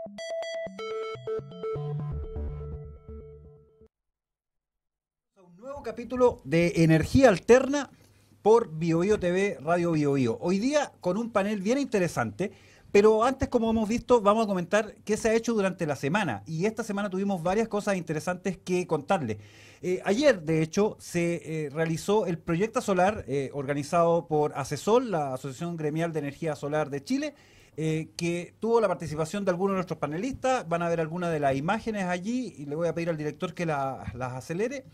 Un nuevo capítulo de Energía Alterna por BioBio TV, Radio BioBio. Hoy día con un panel bien interesante, pero antes, como hemos visto, vamos a comentar qué se ha hecho durante la semana. Y esta semana tuvimos varias cosas interesantes que contarles. Ayer, de hecho, se realizó el Proyecto Solar organizado por ACESOL, la Asociación Gremial de Energía Solar de Chile, que tuvo la participación de algunos de nuestros panelistas. Van a ver algunas de las imágenes allí y le voy a pedir al director que las acelere.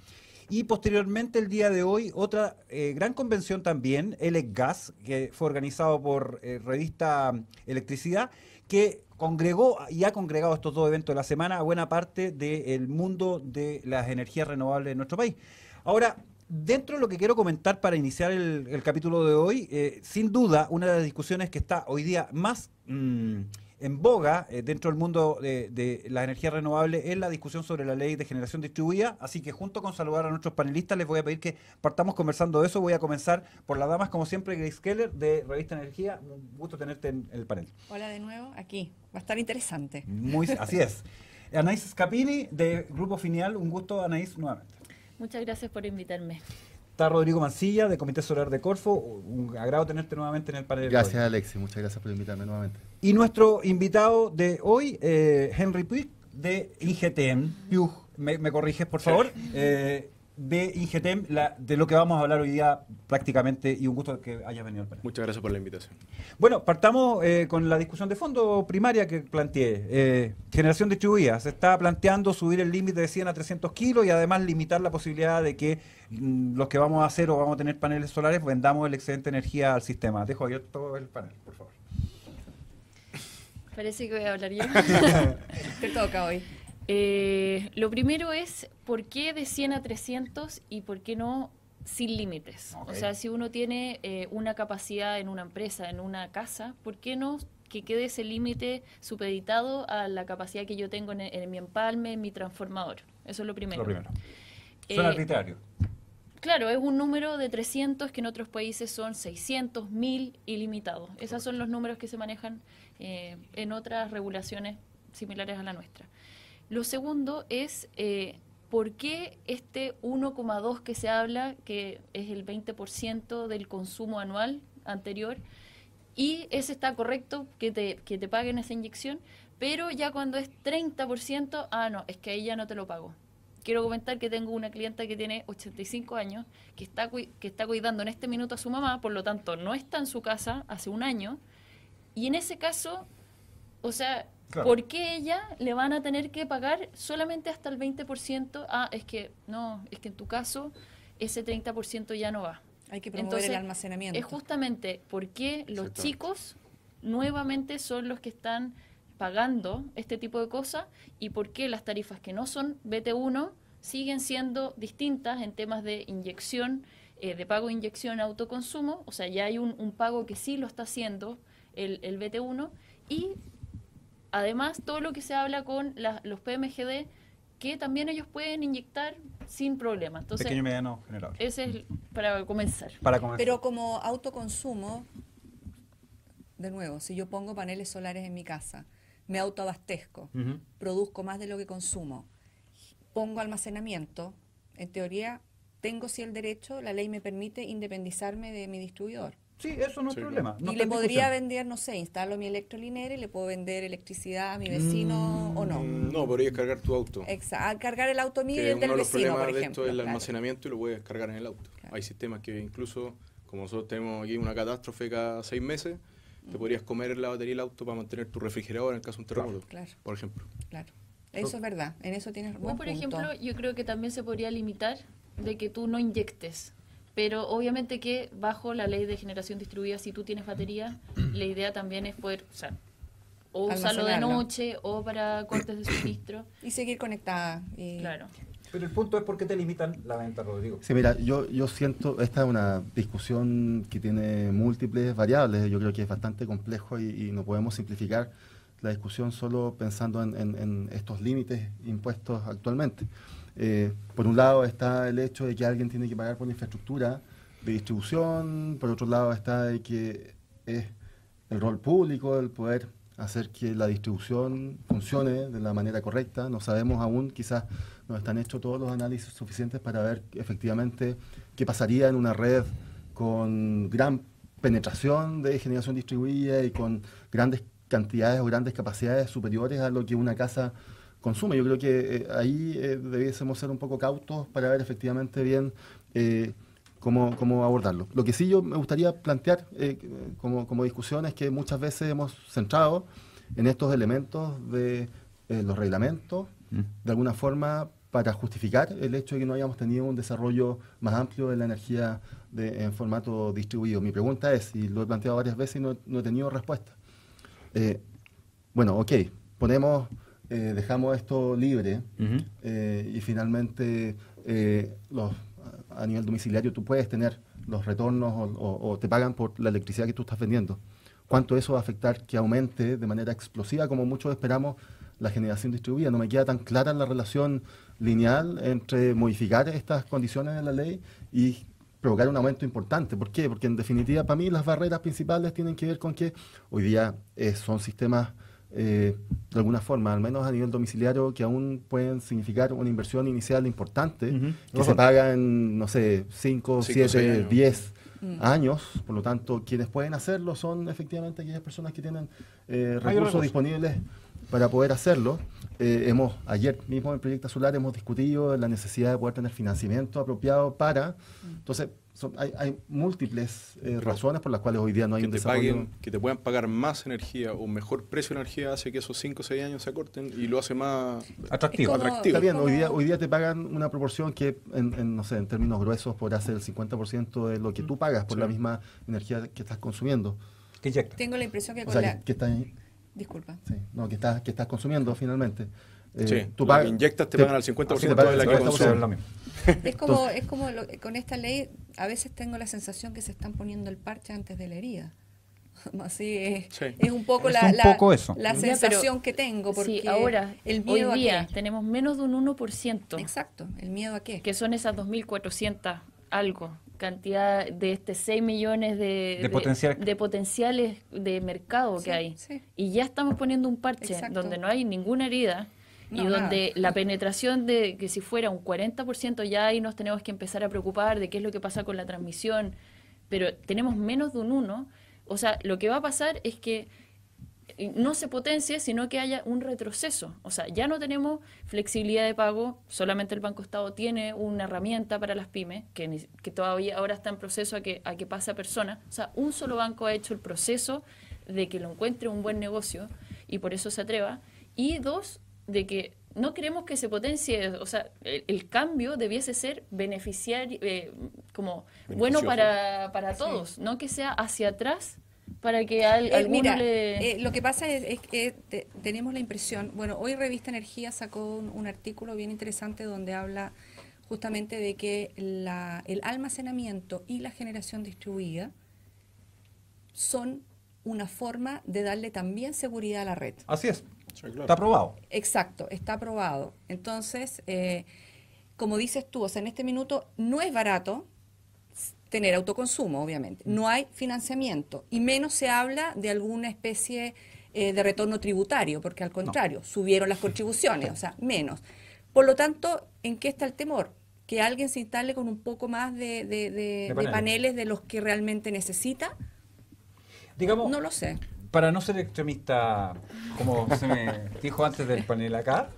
Y posteriormente, el día de hoy, otra gran convención también, Elecgas, que fue organizado por Revista Electricidad, que congregó y ha congregado estos dos eventos de la semana a buena parte del mundo de las energías renovables en nuestro país. Ahora, dentro de lo que quiero comentar para iniciar el capítulo de hoy, sin duda, una de las discusiones que está hoy día más en boga dentro del mundo de las energías renovables es la discusión sobre la ley de generación distribuida, así que junto con saludar a nuestros panelistas les voy a pedir que partamos conversando de eso. Voy a comenzar por las damas, como siempre, Grace Keller de Revista Energía. Un gusto tenerte en el panel. Hola de nuevo, aquí. Va a estar interesante. Así es. Anaís Scapini de Grupo Finial. Un gusto, Anaís, nuevamente. Muchas gracias por invitarme. Está Rodrigo Mancilla de Comité Solar de Corfo. Un agrado tenerte nuevamente en el panel. Gracias, Alexis. Muchas gracias por invitarme nuevamente. Y nuestro invitado de hoy, Henry Puig, de IGTM. ¿Me corriges, por favor? De IGTM, de lo que vamos a hablar hoy día prácticamente, y un gusto que hayas venido al panel. Muchas gracias por la invitación. Bueno, partamos con la discusión de fondo primaria que planteé. Generación distribuida. Se está planteando subir el límite de 100 a 300 kilos y además limitar la posibilidad de que los que vamos a hacer o vamos a tener paneles solares vendamos el excedente de energía al sistema. Dejo abierto el panel, por favor. Parece que voy a hablar yo. Te toca hoy. Lo primero es, ¿por qué de 100 a 300 y por qué no sin límites? Okay. O sea, si uno tiene una capacidad en una empresa, en una casa, ¿por qué no que quede ese límite supeditado a la capacidad que yo tengo en mi empalme, en mi transformador? Eso es lo primero. Suena arbitrario. Claro, es un número de 300 que en otros países son 600, 1000 ilimitados. Esos son los números que se manejan en otras regulaciones similares a la nuestra. Lo segundo es por qué este 1,2 que se habla, que es el 20% del consumo anual anterior, y ese está correcto, que te paguen esa inyección, pero ya cuando es 30%, no, es que ahí ya no te lo pago. Quiero comentar que tengo una clienta que tiene 85 años, que está cuidando en este minuto a su mamá, por lo tanto no está en su casa hace un año, y en ese caso, o sea, claro, ¿por qué ella le van a tener que pagar solamente hasta el 20%? Es que no, es que en tu caso ese 30% ya no va. Hay que promover el almacenamiento. Es justamente por qué los chicos nuevamente son los que están pagando este tipo de cosas y por qué las tarifas que no son BT1 siguen siendo distintas en temas de inyección, de pago de inyección autoconsumo. O sea, ya hay un pago que sí lo está haciendo el BT1, y además todo lo que se habla con los PMGD, que también ellos pueden inyectar sin problema. Entonces, pequeño y mediano generador. Ese es para comenzar. Pero como autoconsumo, de nuevo, si yo pongo paneles solares en mi casa, me autoabastezco, produzco más de lo que consumo, pongo almacenamiento, en teoría tengo sí el derecho, la ley me permite independizarme de mi distribuidor. Sí, eso no es problema. No, y le podría vender, no sé, instalo mi electrolinera y le puedo vender electricidad a mi vecino o no. No, podrías cargar tu auto. Exacto, cargar el auto mío y el el del vecino, por ejemplo. Uno de los problemas de esto es el almacenamiento, y lo puedes cargar en el auto. Claro. Hay sistemas que incluso, como nosotros tenemos aquí una catástrofe cada 6 meses, te podrías comer la batería del auto para mantener tu refrigerador en el caso de un terremoto, por ejemplo. Claro, eso es verdad, en eso tienes buen por punto. ejemplo, yo creo que también se podría limitar de que tú no inyectes. Pero obviamente que bajo la ley de generación distribuida, si tú tienes batería, la idea también es poder, o sea, o usarlo de noche o para cortes de suministro. Y seguir conectada. Claro. Pero el punto es por qué te limitan la venta, Rodrigo. Sí, mira, yo siento, esta es una discusión que tiene múltiples variables. Yo creo que es bastante complejo y no podemos simplificar la discusión solo pensando en estos límites impuestos actualmente. Por un lado está el hecho de que alguien tiene que pagar por la infraestructura de distribución, por otro lado está de que es el rol público el poder hacer que la distribución funcione de la manera correcta. No sabemos aún, quizás no están hechos todos los análisis suficientes para ver efectivamente qué pasaría en una red con gran penetración de generación distribuida y con grandes cantidades o grandes capacidades superiores a lo que una casa consume. Yo creo que ahí debiésemos ser un poco cautos para ver efectivamente bien cómo abordarlo. Lo que sí yo me gustaría plantear como discusión es que muchas veces hemos centrado en estos elementos de los reglamentos, de alguna forma para justificar el hecho de que no hayamos tenido un desarrollo más amplio de la energía en formato distribuido. Mi pregunta es, y lo he planteado varias veces y no he tenido respuesta. Bueno, ok, dejamos esto libre y finalmente a nivel domiciliario tú puedes tener los retornos o te pagan por la electricidad que tú estás vendiendo. ¿Cuánto eso va a afectar que aumente de manera explosiva, como muchos esperamos, la generación distribuida? No me queda tan clara la relación lineal entre modificar estas condiciones de la ley y provocar un aumento importante. ¿Por qué? Porque en definitiva para mí las barreras principales tienen que ver con que hoy día son sistemas de alguna forma, al menos a nivel domiciliario, que aún pueden significar una inversión inicial importante, que se paga en, no sé, 5, 7, 10 años. Por lo tanto, quienes pueden hacerlo son efectivamente aquellas personas que tienen recursos disponibles para poder hacerlo. Ayer mismo en Proyecta Solar hemos discutido la necesidad de poder tener financiamiento apropiado para... Entonces, hay múltiples razones por las cuales hoy día no hay un desarrollo. Que te puedan pagar más energía o mejor precio de energía hace que esos 5 o 6 años se acorten y lo hace más atractivo. Está bien, hoy día te pagan una proporción que no sé, en términos gruesos podrá ser el 50% de lo que tú pagas por la misma energía que estás consumiendo. Tengo la impresión que Disculpa. Sí, no, que estás consumiendo finalmente. Tú pagas, inyectas te pagan al 50% de la que consumes. Es como con esta ley, a veces tengo la sensación que se están poniendo el parche antes de la herida. Así es un poco la sensación que tengo, porque sí, ahora, el miedo hoy día tenemos menos de un 1%. Exacto, ¿el miedo a qué? Que son esas 2.400 algo, cantidad de 6 millones de potenciales de mercado que hay. Sí. Y ya estamos poniendo un parche donde no hay ninguna herida. Y donde la penetración de que si fuera un 40% ya ahí nos tenemos que empezar a preocupar de qué es lo que pasa con la transmisión, pero tenemos menos de un 1%, o sea, lo que va a pasar es que no se potencie, sino que haya un retroceso. O sea, ya no tenemos flexibilidad de pago, solamente el Banco Estado tiene una herramienta para las pymes, que todavía ahora está en proceso a que pase a personas. O sea, un solo banco ha hecho el proceso de que lo encuentre un buen negocio y por eso se atreva. Y dos, de que no queremos que se potencie, o sea, el cambio debiese ser beneficiario, como bueno para todos, no que sea hacia atrás para que alguno lo que pasa es que tenemos la impresión, bueno, hoy Revista Energía sacó un artículo bien interesante donde habla justamente de que el almacenamiento y la generación distribuida son una forma de darle también seguridad a la red. Así es. Sí, claro. Está aprobado. Exacto, está aprobado. Entonces, como dices tú, o sea, en este minuto no es barato tener autoconsumo, obviamente. No hay financiamiento y menos se habla de alguna especie de retorno tributario, porque al contrario, subieron las contribuciones, o sea, menos. Por lo tanto, ¿en qué está el temor? Que alguien se instale con un poco más de paneles de los que realmente necesita. Digamos, no lo sé. Para no ser extremista, como se me dijo antes del panel acá,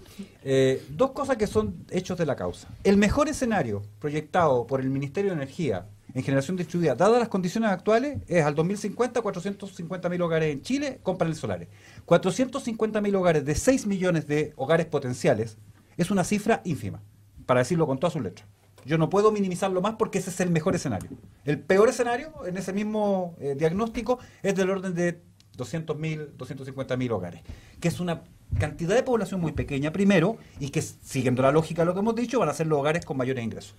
dos cosas que son hechos de la causa. El mejor escenario proyectado por el Ministerio de Energía en generación distribuida, dadas las condiciones actuales, es al 2050, 450.000 hogares en Chile con paneles solares. 450.000 hogares de 6 millones de hogares potenciales es una cifra ínfima, para decirlo con todas sus letras. Yo no puedo minimizarlo más porque ese es el mejor escenario. El peor escenario, en ese mismo diagnóstico, es del orden de 200.000, 250.000 hogares, que es una cantidad de población muy pequeña primero y que, siguiendo la lógica de lo que hemos dicho, van a ser los hogares con mayores ingresos.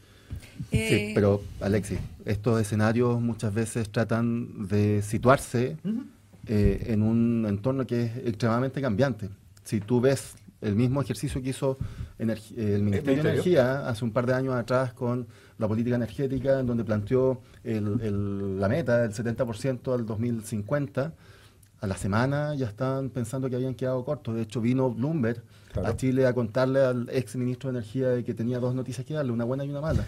Sí, pero Alexis, estos escenarios muchas veces tratan de situarse en un entorno que es extremadamente cambiante. Si tú ves el mismo ejercicio que hizo el Ministerio de Energía hace un par de años atrás con la política energética, en donde planteó la meta del 70% al 2050, a la semana ya estaban pensando que habían quedado cortos. De hecho, vino Bloomberg a Chile a contarle al ex ministro de Energía de que tenía 2 noticias que darle, una buena y una mala.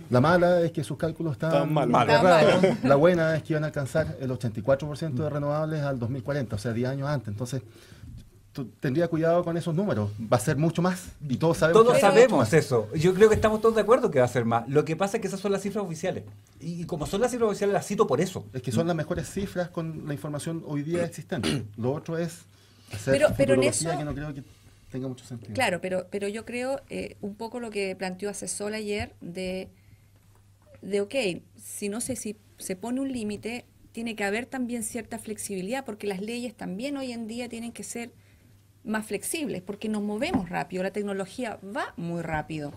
La mala es que sus cálculos estaban mal errados. La buena es que iban a alcanzar el 84% de renovables al 2040, o sea, 10 años antes. Entonces, tendría cuidado con esos números. Va a ser mucho más y todos sabemos eso. Yo creo que estamos todos de acuerdo que va a ser más. Lo que pasa es que esas son las cifras oficiales. Y como son las cifras oficiales, las cito por eso. Es que son las mejores cifras con la información hoy día existente. Lo otro es hacer pero en eso, que no creo que tenga mucho sentido. Claro, pero yo creo un poco lo que planteó Asesol ayer de ok, si no sé si se pone un límite, tiene que haber también cierta flexibilidad, porque las leyes también hoy en día tienen que ser más flexibles, porque nos movemos rápido, la tecnología va muy rápido.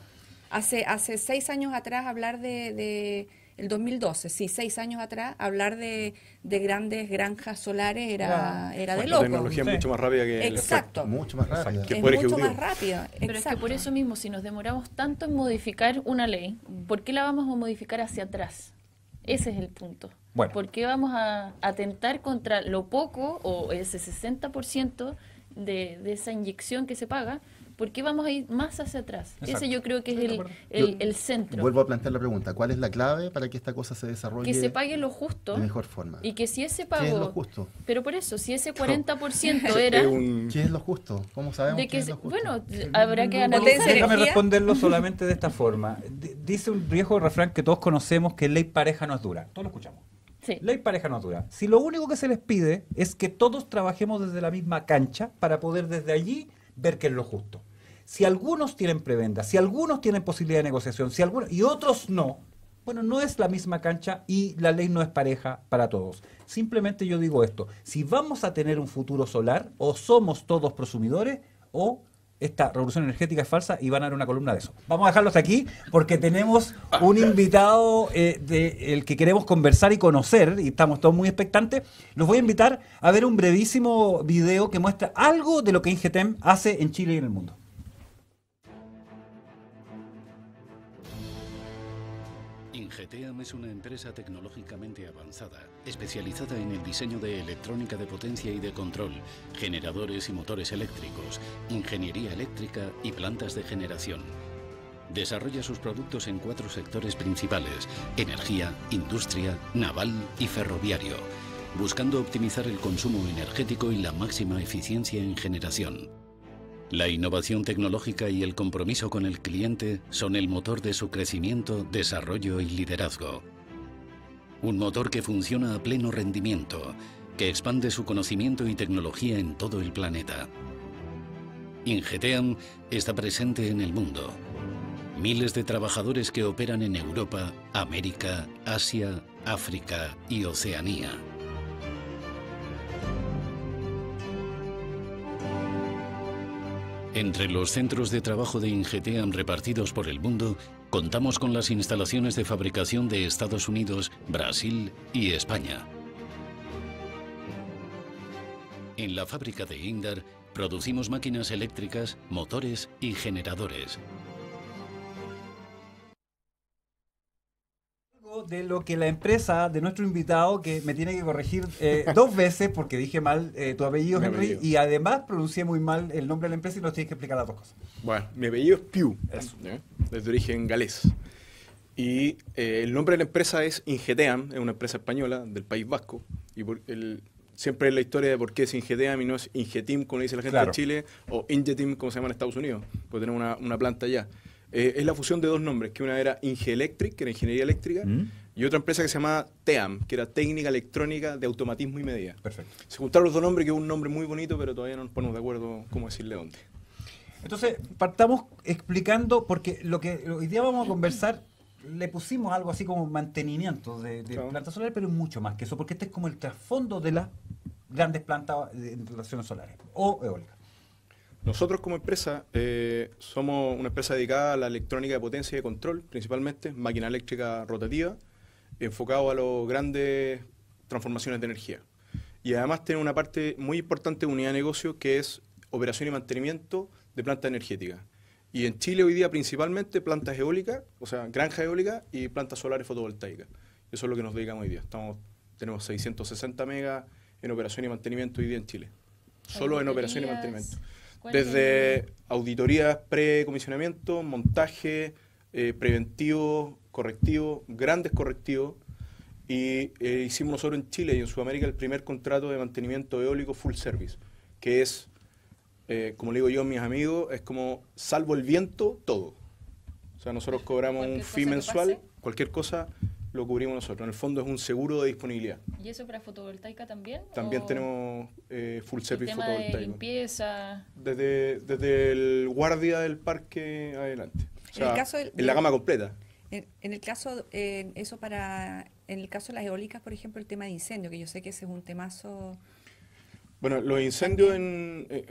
Hace 6 años atrás hablar de el 2012, sí, 6 años atrás hablar de grandes granjas solares era de loco. La tecnología es mucho más rápida que exacto. Mucho más rápida. Es mucho más rápida. Pero es que por eso mismo, si nos demoramos tanto en modificar una ley, ¿por qué la vamos a modificar hacia atrás? Ese es el punto. Bueno. ¿Por qué vamos a atentar contra lo poco o ese 60% de esa inyección que se paga? ¿Por qué vamos a ir más hacia atrás? Exacto. Ese yo creo que es el centro. Vuelvo a plantear la pregunta. ¿Cuál es la clave para que esta cosa se desarrolle? Que se pague lo justo. De mejor forma. Y que si ese pago... ¿Qué es lo justo? Pero por eso, si ese 40% era... ¿Qué es lo justo? ¿Cómo sabemos qué es lo justo? Bueno, habrá que analizar. Déjame responderlo solamente de esta forma. Dice un viejo refrán que todos conocemos, que ley pareja no es dura. Todos lo escuchamos. Sí. Ley pareja no es dura. Si lo único que se les pide es que todos trabajemos desde la misma cancha para poder desde allí ver qué es lo justo. Si algunos tienen prebenda, si algunos tienen posibilidad de negociación, si algunos y otros no, bueno, no es la misma cancha y la ley no es pareja para todos. Simplemente yo digo esto, si vamos a tener un futuro solar, o somos todos prosumidores, o esta revolución energética es falsa y van a dar una columna de eso. Vamos a dejarlos aquí porque tenemos un invitado el que queremos conversar y conocer, y estamos todos muy expectantes. Los voy a invitar a ver un brevísimo video que muestra algo de lo que Ingetem hace en Chile y en el mundo. Ingeteam es una empresa tecnológicamente avanzada, especializada en el diseño de electrónica de potencia y de control, generadores y motores eléctricos, ingeniería eléctrica y plantas de generación. Desarrolla sus productos en 4 sectores principales: energía, industria, naval y ferroviario, buscando optimizar el consumo energético y la máxima eficiencia en generación. La innovación tecnológica y el compromiso con el cliente son el motor de su crecimiento, desarrollo y liderazgo. Un motor que funciona a pleno rendimiento, que expande su conocimiento y tecnología en todo el planeta. Ingeteam está presente en el mundo. Miles de trabajadores que operan en Europa, América, Asia, África y Oceanía. Entre los centros de trabajo de Ingeteam repartidos por el mundo, contamos con las instalaciones de fabricación de Estados Unidos, Brasil y España. En la fábrica de Indar producimos máquinas eléctricas, motores y generadores. De lo que la empresa de nuestro invitado, que me tiene que corregir 2 veces porque dije mal tu apellido, Henry, y además pronuncié muy mal el nombre de la empresa y nos tienes que explicar las 2 cosas. Bueno, mi apellido es Piu, desde origen galés. Y el nombre de la empresa es Ingeteam, es una empresa española del País Vasco. Y siempre es la historia de por qué es Ingeteam y no es Ingetim, como le dice la gente de Chile, o Ingetim, como se llama en Estados Unidos, porque tenemos una planta allá. Es la fusión de 2 nombres, que una era Ingeelectric, que era ingeniería eléctrica, y otra empresa que se llamaba TEAM, que era técnica electrónica de automatismo y medida. Perfecto. Se juntaron los 2 nombres, que es un nombre muy bonito, pero todavía no nos ponemos de acuerdo cómo decirle dónde. Entonces, partamos explicando, porque lo que hoy día vamos a conversar, le pusimos algo así como mantenimiento de plantas solares, pero es mucho más que eso, porque este es como el trasfondo de las grandes plantas de instalaciones solares o eólicas. Nosotros como empresa somos una empresa dedicada a la electrónica de potencia y de control, principalmente máquina eléctrica rotativa, enfocado a las grandes transformaciones de energía. Y además tiene una parte muy importante de unidad de negocio que es operación y mantenimiento de plantas energéticas. Y en Chile hoy día principalmente plantas eólicas, o sea, granjas eólicas y plantas solares fotovoltaicas. Eso es lo que nos dedicamos hoy día. Tenemos 660 megas en operación y mantenimiento hoy día en Chile. Solo en operación y mantenimiento. Desde auditorías pre-comisionamiento, montaje, preventivo, correctivo, grandes correctivos. Y hicimos nosotros en Chile y en Sudamérica el primer contrato de mantenimiento eólico full service, que es, como le digo yo a mis amigos, es como salvo el viento, todo. O sea, nosotros cobramos un fee mensual, cualquier cosa lo cubrimos nosotros. En el fondo es un seguro de disponibilidad. ¿Y eso para fotovoltaica también? También tenemos full service tema fotovoltaico. De limpieza. Desde el guardia del parque adelante. O sea, en la gama completa. En el caso, en el caso de las eólicas, por ejemplo, el tema de incendio, que yo sé que ese es un temazo. Bueno, los incendios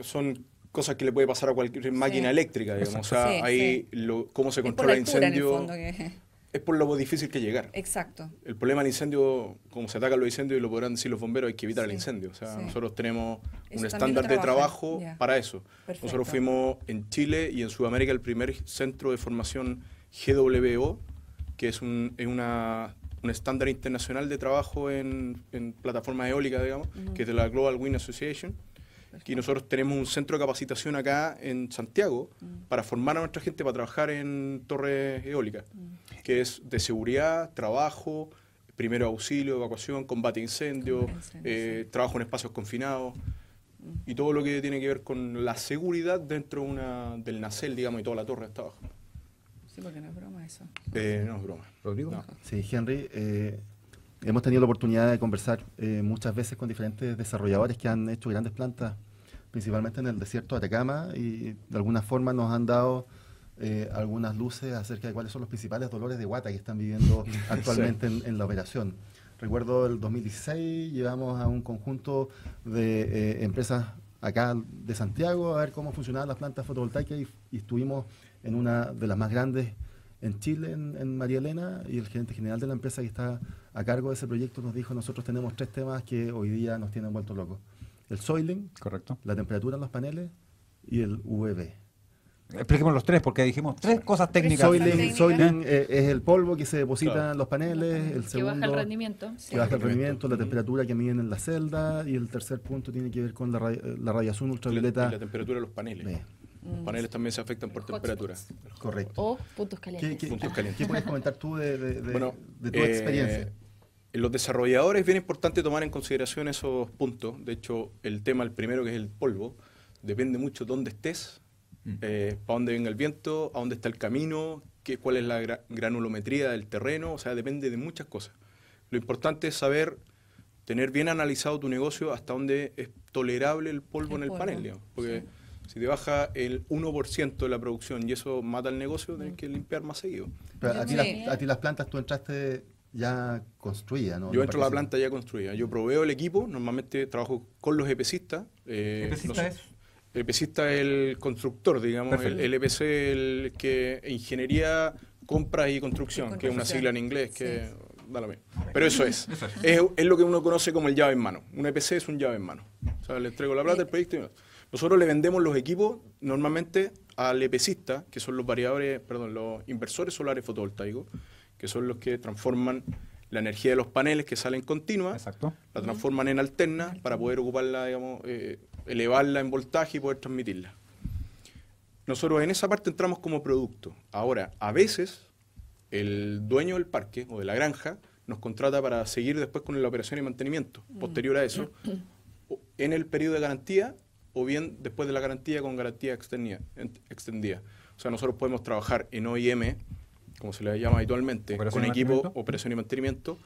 son cosas que le puede pasar a cualquier máquina eléctrica, digamos. O sea, ahí cómo se controla el incendio. Es por lo difícil que es llegar. Exacto. El problema del incendio, como se atacan los incendios, y lo podrán decir los bomberos, hay que evitar el incendio. O sea, nosotros tenemos un estándar de trabajo para eso. Perfecto. Nosotros fuimos en Chile y en Sudamérica el primer centro de formación GWO, que es un estándar internacional de trabajo en plataformas eólicas, digamos, que es de la Global Wind Association. Y nosotros tenemos un centro de capacitación acá en Santiago para formar a nuestra gente para trabajar en torres eólicas, que es de seguridad, trabajo, primero auxilio, evacuación, combate a incendios, trabajo en espacios confinados y todo lo que tiene que ver con la seguridad dentro del nacel, digamos, y toda la torre hasta abajo. Sí, porque no es broma eso. No es broma. ¿Rodrigo? No. Sí, Henry, hemos tenido la oportunidad de conversar muchas veces con diferentes desarrolladores que han hecho grandes plantas, principalmente en el desierto de Atacama, y de alguna forma nos han dado algunas luces acerca de cuáles son los principales dolores de guata que están viviendo actualmente en la operación. Recuerdo el 2016 llevamos a un conjunto de empresas acá de Santiago a ver cómo funcionaban las plantas fotovoltaicas y estuvimos en una de las más grandes en Chile, en María Elena, y el gerente general de la empresa que está a cargo de ese proyecto nos dijo: nosotros tenemos 3 temas que hoy día nos tienen vueltos locos. El soiling, correcto, la temperatura en los paneles y el UVB. Expliquemos los 3, porque dijimos 3 cosas técnicas. Soiling es el polvo que se deposita en los paneles, el segundo, que baja el rendimiento. Que baja el rendimiento, la temperatura que miden en la celda, y el tercer punto tiene que ver con la radiación ultravioleta. Y la temperatura de los paneles. Los paneles también se afectan por temperatura. Correcto. O puntos calientes. ¿Qué puedes comentar tú de tu experiencia? En los desarrolladores es bien importante tomar en consideración esos puntos. De hecho, el primero, que es el polvo, depende mucho de dónde estés, para dónde venga el viento, a dónde está el camino, cuál es la granulometría del terreno. O sea, depende de muchas cosas. Lo importante es saber, tener bien analizado tu negocio hasta dónde es tolerable el polvo en el panel, digamos, porque si te baja el 1% de la producción y eso mata el negocio, tenés que limpiar más seguido. Pero a ti las plantas, tú entraste ya construida, ¿no? Yo entro a la planta ya construida. Yo proveo el equipo, normalmente trabajo con los EPCistas. ¿EPCista es? El EPCista es el constructor, digamos. El EPC el que ingeniería, compras y construcción, que es una sigla en inglés que da lo mismo. Pero eso es lo que uno conoce como el llave en mano. Un EPC es un llave en mano. O sea, le entrego la plata, el proyecto y nosotros le vendemos los equipos normalmente al EPCista, que son los inversores solares fotovoltaicos, que son los que transforman la energía de los paneles que salen continua, la transforman en alterna para poder ocuparla, digamos, elevarla en voltaje y poder transmitirla. Nosotros en esa parte entramos como producto. Ahora, a veces, el dueño del parque o de la granja nos contrata para seguir después con la operación y mantenimiento, posterior a eso, en el periodo de garantía, o bien después de la garantía con garantía extendida. O sea, nosotros podemos trabajar en OIM, como se le llama habitualmente, con equipo, operación y mantenimiento,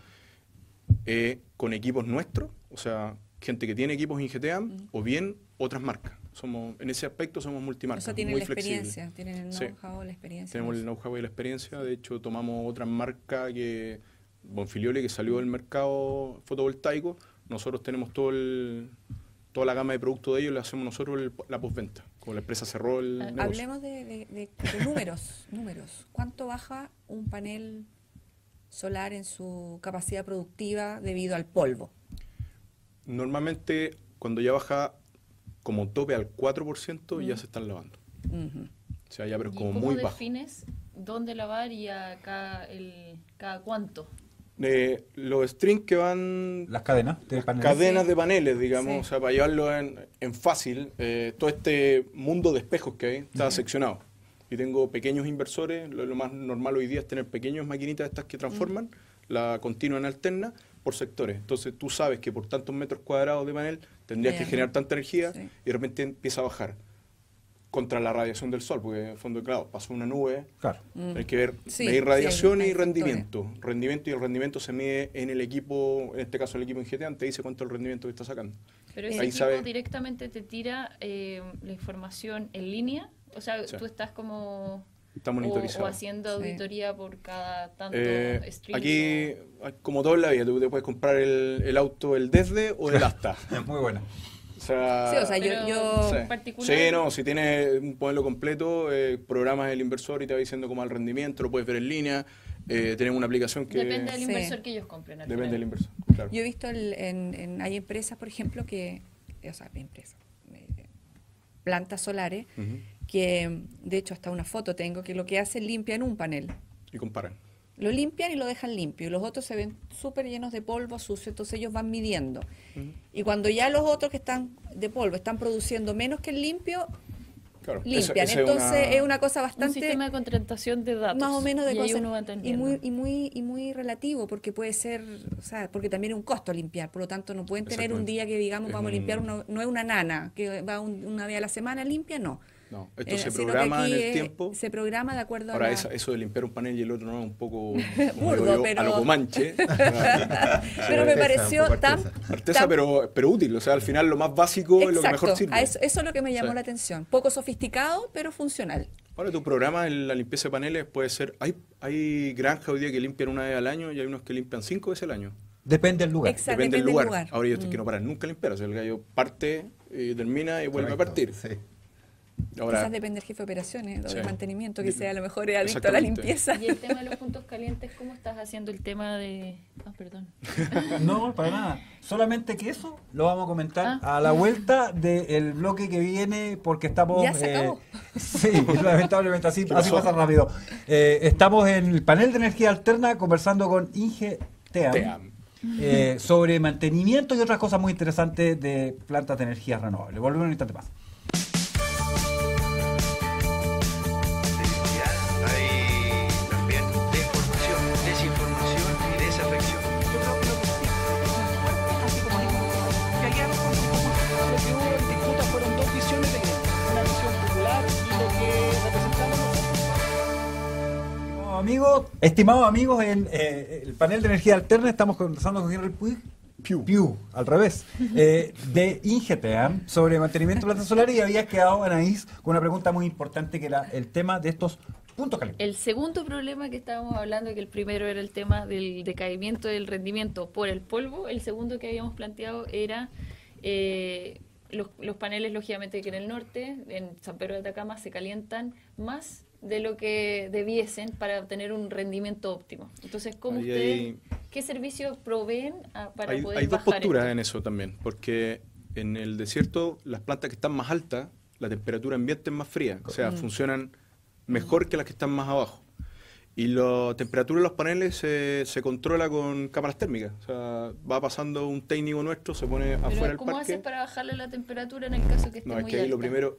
con equipos nuestros, o sea, gente que tiene equipos INGTAM, o bien otras marcas. En ese aspecto somos multimarcas, o sea, muy flexibles. Tienen el know-how, la experiencia. Tenemos el know-how y la experiencia. De hecho, tomamos otra marca que Bonfilioli, que salió del mercado fotovoltaico. Nosotros tenemos toda la gama de productos de ellos, le hacemos nosotros la postventa. Como la empresa cerró el negocio. Hablemos de números. ¿Cuánto baja un panel solar en su capacidad productiva debido al polvo? Normalmente, cuando ya baja como tope al 4%, ya se están lavando. O sea, ya, pero como muy bajo. ¿Cómo defines dónde lavar y cada cuánto? Los strings que van... Las cadenas de paneles. Cadenas de paneles, digamos, o sea, para llevarlo en fácil. Todo este mundo de espejos que hay está seccionado. Y tengo pequeños inversores. Lo más normal hoy día es tener pequeñas maquinitas estas que transforman la continua en alterna por sectores. Entonces tú sabes que por tantos metros cuadrados de panel tendrías que generar tanta energía y de repente empieza a bajar contra la radiación del sol, porque en el fondo, claro, pasó una nube, hay que ver, medir radiación y rendimiento. Rendimiento, y el rendimiento se mide en el equipo, en este caso el equipo InGTA, te dice cuánto es el rendimiento que está sacando. Pero ese equipo directamente te tira la información en línea, o sea, tú estás como... Está monitorizado. O haciendo auditoría por cada tanto stream. Aquí, como todo en la vida, tú te puedes comprar el auto, el desde o el hasta. Es muy bueno. O sea, yo en particular... Sí, no, si tienes un modelo completo, programas el inversor y te va diciendo cómo va el rendimiento, lo puedes ver en línea. Tenemos una aplicación que... Depende del inversor que ellos compren. Depende del inversor, claro. Yo he visto hay empresas, por ejemplo, plantas solares, que de hecho hasta una foto tengo, que lo que hacen limpian un panel. Y comparan. Lo limpian y lo dejan limpio. Y los otros se ven súper llenos de polvo, sucio, entonces ellos van midiendo. Y cuando ya los otros que están de polvo están produciendo menos que el limpio, limpian. Entonces es una cosa bastante... Un sistema de contratación de datos. Más o menos de cosas. Y muy relativo, porque puede ser... O sea, porque también es un costo limpiar. Por lo tanto, no pueden tener un día que digamos vamos a limpiar, no es una nana que va una vez a la semana limpia, no. No, esto se programa en el tiempo. Se programa de acuerdo Ahora, eso de limpiar un panel y el otro no es un poco burdo, a lo Comanche. Pero me pareció tan... Artesa, pero útil. O sea, al final lo más básico es lo que mejor sirve. Eso es lo que me llamó la atención. Poco sofisticado, pero funcional. Ahora, tu programa en la limpieza de paneles puede ser... Hay granjas hoy día que limpian una vez al año y hay unos que limpian 5 veces al año. Depende del lugar. Exacto, depende del lugar. Ahora, ellos que no paran nunca a limpiar. O sea, el gallo parte, termina y vuelve a partir. Sí. Ahora, quizás depende del jefe de operaciones o de mantenimiento, que sea a lo mejor adicto a la limpieza. Y el tema de los puntos calientes, ¿cómo estás haciendo el tema de...? Perdón. No, para nada. Solamente que eso lo vamos a comentar a la vuelta del bloque que viene, porque estamos... ¿Ya se acabó? Sí, lamentablemente así pasa rápido. Estamos en el panel de energía alterna conversando con InGTA sobre mantenimiento y otras cosas muy interesantes de plantas de energía renovable. Volvemos un instante más. Estimados amigos, en el panel de energía alterna estamos conversando con Henry Pugh, al revés, de InGTA sobre mantenimiento de plantas solares, y había quedado, Anaís, con una pregunta muy importante que era el tema de estos puntos calientes. El segundo problema que estábamos hablando, que el primero era el tema del decaimiento del rendimiento por el polvo, el segundo que habíamos planteado era los paneles, lógicamente, que en el norte, en San Pedro de Atacama, se calientan más de lo que debiesen para obtener un rendimiento óptimo. Entonces, ¿cómo ustedes, qué servicios proveen para poder hay dos bajar posturas esto? en eso también, porque en el desierto las plantas que están más altas, la temperatura ambiente es más fría, o sea, funcionan mejor que las que están más abajo. Y la temperatura de los paneles se controla con cámaras térmicas. O sea, va pasando un técnico nuestro, se pone afuera del parque. ¿Cómo haces para bajarle la temperatura en el caso que esté muy alta? No, es que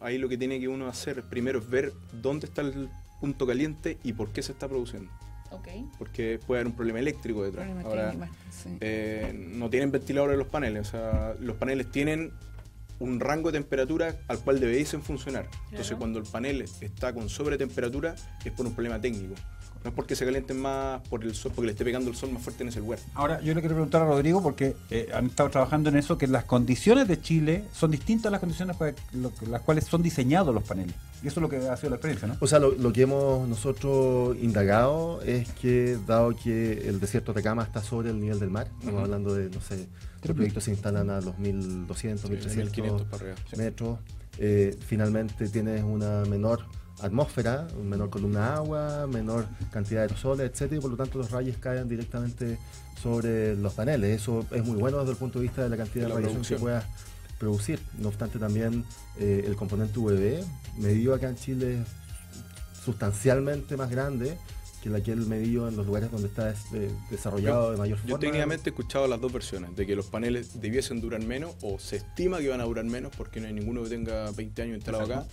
ahí lo que tiene que uno hacer primero es ver dónde está el punto caliente y por qué se está produciendo. Okay. Porque puede haber un problema eléctrico detrás. Ahora, no tienen ventiladores los paneles. O sea, los paneles tienen un rango de temperatura al cual debiesen funcionar. Entonces, cuando el panel está con sobretemperatura, es por un problema técnico. No es porque se calienten más por el sol, porque le esté pegando el sol más fuerte en ese lugar. Ahora, yo le quiero preguntar a Rodrigo, porque han estado trabajando en eso, que las condiciones de Chile son distintas a las condiciones para las cuales son diseñados los paneles. Y eso es lo que ha sido la experiencia, ¿no? O sea, lo que hemos nosotros indagado es que, dado que el desierto de Atacama está sobre el nivel del mar, estamos hablando de, no sé, los proyectos se instalan a los 1.200, 1.300 metros, finalmente tienes una menor atmósfera, menor columna de agua, menor cantidad de aerosoles, etcétera, y por lo tanto los rayos caen directamente sobre los paneles. Eso es muy bueno desde el punto de vista de la cantidad de radiación que puedas producir. No obstante, también el componente UVB, medido acá en Chile, es sustancialmente más grande aquel medido en los lugares donde está desarrollado de mayor forma. Yo técnicamente he escuchado las dos versiones, de que los paneles debiesen durar menos, o se estima que van a durar menos porque no hay ninguno que tenga 20 años instalado acá,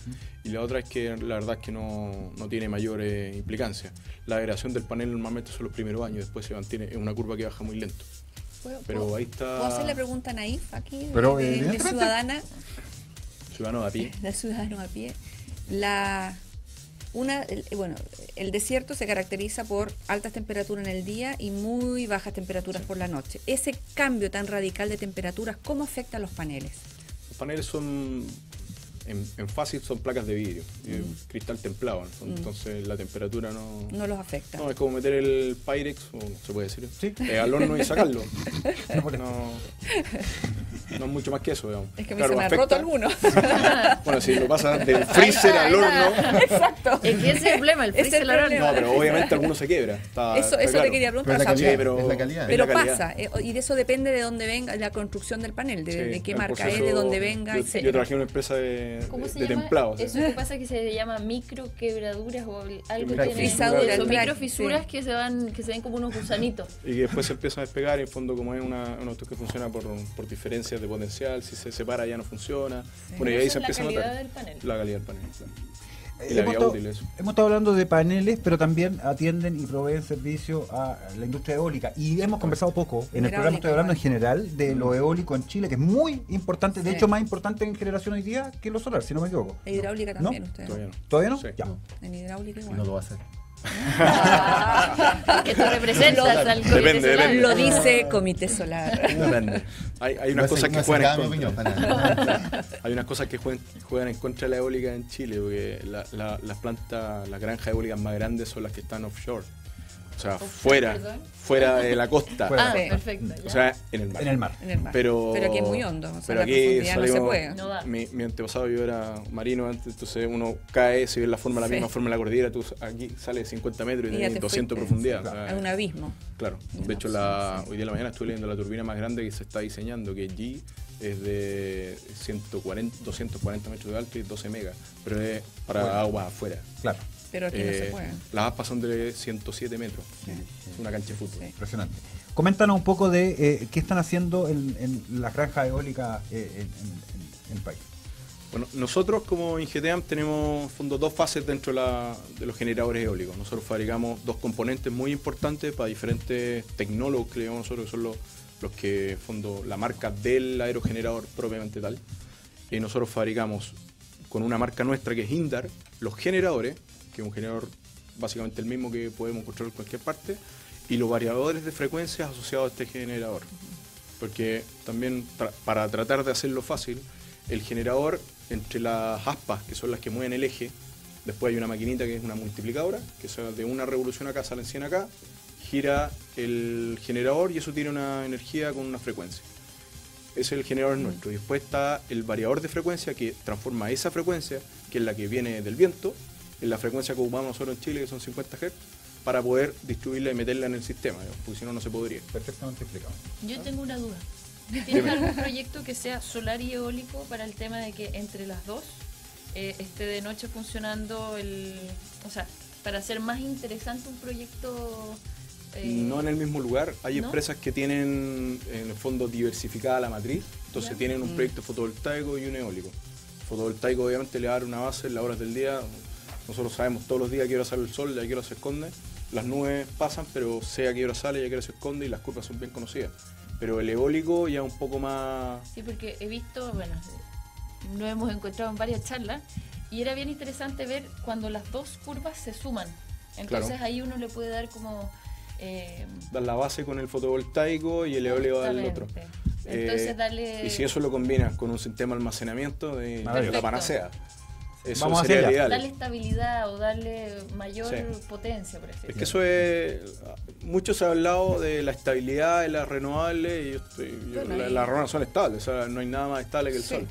y la otra es que la verdad es que no tiene mayor implicancia. La degradación del panel normalmente son los primeros años, después se mantiene, es una curva que baja muy lento. Pero ahí está... ¿Puedo hacerle pregunta a Naif aquí, de ciudadana? Ciudadano a pie. De ciudadano a pie. El desierto se caracteriza por altas temperaturas en el día y muy bajas temperaturas por la noche. Ese cambio tan radical de temperaturas, ¿cómo afecta a los paneles? Los paneles son, en fácil, son placas de vidrio, cristal templado, entonces la temperatura no los afecta. No, es como meter el Pyrex, o se puede decir, ¿sí? Al horno y sacarlo. No es mucho más que eso, digamos. Es que se me ha roto alguno. Bueno, si lo pasas del freezer al horno. Exacto. Es que ese es el problema, el freezer al horno. No, pero obviamente alguno se quiebra. Eso claro. te quería preguntar. Pero es la calidad. Pero pasa, y de eso depende de dónde venga la construcción del panel, de qué marca es, de dónde venga. Yo trabajé en una empresa de templados. Eso que pasa que se llama microquebraduras o algo fisuras, son microfisuras que se ven como unos gusanitos. Y que después se empiezan a despegar, y en fondo como es un auto que funciona por diferencias de potencial, si se separa ya no funciona. Sí. Bueno, y ahí se empieza a notar la calidad del panel. La calidad del panel, claro. Y la vida útil, eso. Hemos estado hablando de paneles, pero también atienden y proveen servicio a la industria eólica. Y hemos conversado poco, en el programa estoy hablando en general de lo eólico en Chile, que es muy importante, de hecho más importante en generación hoy día que lo solar, si no me equivoco. En hidráulica también, ¿no? Usted. ¿Todavía no? Sí. Ya. En hidráulica igual. No lo va a hacer. Que tú representas al comité Depende. solar. Lo dice Comité Solar. Depende. Hay unas cosas que juegan en contra. Hay unas cosas que juegan en contra de la eólica en Chile, porque las plantas, las granjas eólicas más grandes son las que están offshore. O sea, fuera de la costa. Perfecto. O sea, en el mar. Pero aquí es muy hondo. O sea, pero la aquí profundidad no se puede. No da. Mi antepasado, yo era marino antes, entonces uno cae, si ves la misma forma de la cordillera, tú aquí sales 50 metros y tienes 200 de profundidad. O sea, es un abismo. Claro. De hecho, hoy día en la mañana estuve leyendo la turbina más grande que se está diseñando, que G es de 240 metros de alto y 12 megas, pero es para agua afuera. Claro. Pero aquí no se puede. Las aspas son de 107 metros. Es una cancha de fútbol. Impresionante. Coméntanos un poco de qué están haciendo en las granjas eólicas en el país. Bueno, nosotros como Ingeteam tenemos dos fases dentro de los generadores eólicos. Nosotros fabricamos dos componentes muy importantes para diferentes tecnólogos que le llamamos nosotros, que son los que la marca del aerogenerador propiamente tal. Y nosotros fabricamos con una marca nuestra que es Indar los generadores, que es un generador básicamente el mismo que podemos encontrar en cualquier parte, y los variadores de frecuencias asociados a este generador. Porque también para tratar de hacerlo fácil, el generador, entre las aspas, que son las que mueven el eje, después hay una maquinita que es una multiplicadora, que de una revolución acá salen 100 acá, gira el generador y eso tiene una energía con una frecuencia. Ese es el generador nuestro. Y después está el variador de frecuencia que transforma esa frecuencia, que es la que viene del viento, en la frecuencia que ocupamos nosotros en Chile, que son 50 Hz, para poder distribuirla y meterla en el sistema, porque si no, no se podría. Perfectamente explicado. Yo tengo una duda. ¿Tienes algún proyecto que sea solar y eólico para el tema de que entre las dos esté de noche funcionando o sea, para hacer más interesante un proyecto? No en el mismo lugar. Hay empresas que tienen en el fondo diversificada la matriz, entonces tienen un proyecto fotovoltaico y un eólico. Fotovoltaico obviamente le va a dar una base en las horas del día. Nosotros sabemos todos los días a qué hora sale el sol y a qué hora se esconde. Las nubes pasan, pero sé a qué hora sale y a qué hora se esconde, y las curvas son bien conocidas. Pero el eólico ya un poco más... Sí, porque he visto, lo hemos encontrado en varias charlas, y era bien interesante ver cuando las dos curvas se suman. Entonces ahí uno le puede dar como... dar la base con el fotovoltaico y el eólico al otro. Entonces darle... Y si eso lo combinas con un sistema de almacenamiento, de la panacea. Eso vamos sería el ideal. Darle estabilidad o darle mayor potencia, por así decirlo. Es que eso es... Mucho se ha hablado de la estabilidad de las renovables, y las renovables son estables, o sea, no hay nada más estable que el sol.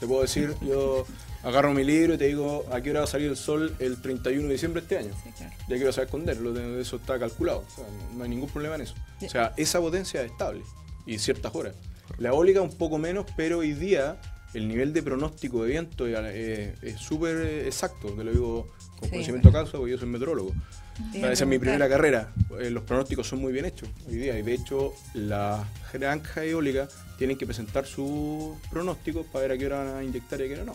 Te puedo decir, yo agarro mi libro y te digo a qué hora va a salir el sol el 31 de diciembre de este año. Sí, claro. Y a qué hora se va a esconder, eso está calculado, o sea, no hay ningún problema en eso. O sea, esa potencia es estable y ciertas horas. La eólica un poco menos, pero hoy día el nivel de pronóstico de viento es súper exacto, te lo digo con conocimiento de causa, porque yo soy meteorólogo. Esa es mi primera carrera. Los pronósticos son muy bien hechos hoy día, y de hecho las granjas eólicas tienen que presentar sus pronósticos para ver a qué hora van a inyectar y a qué hora no.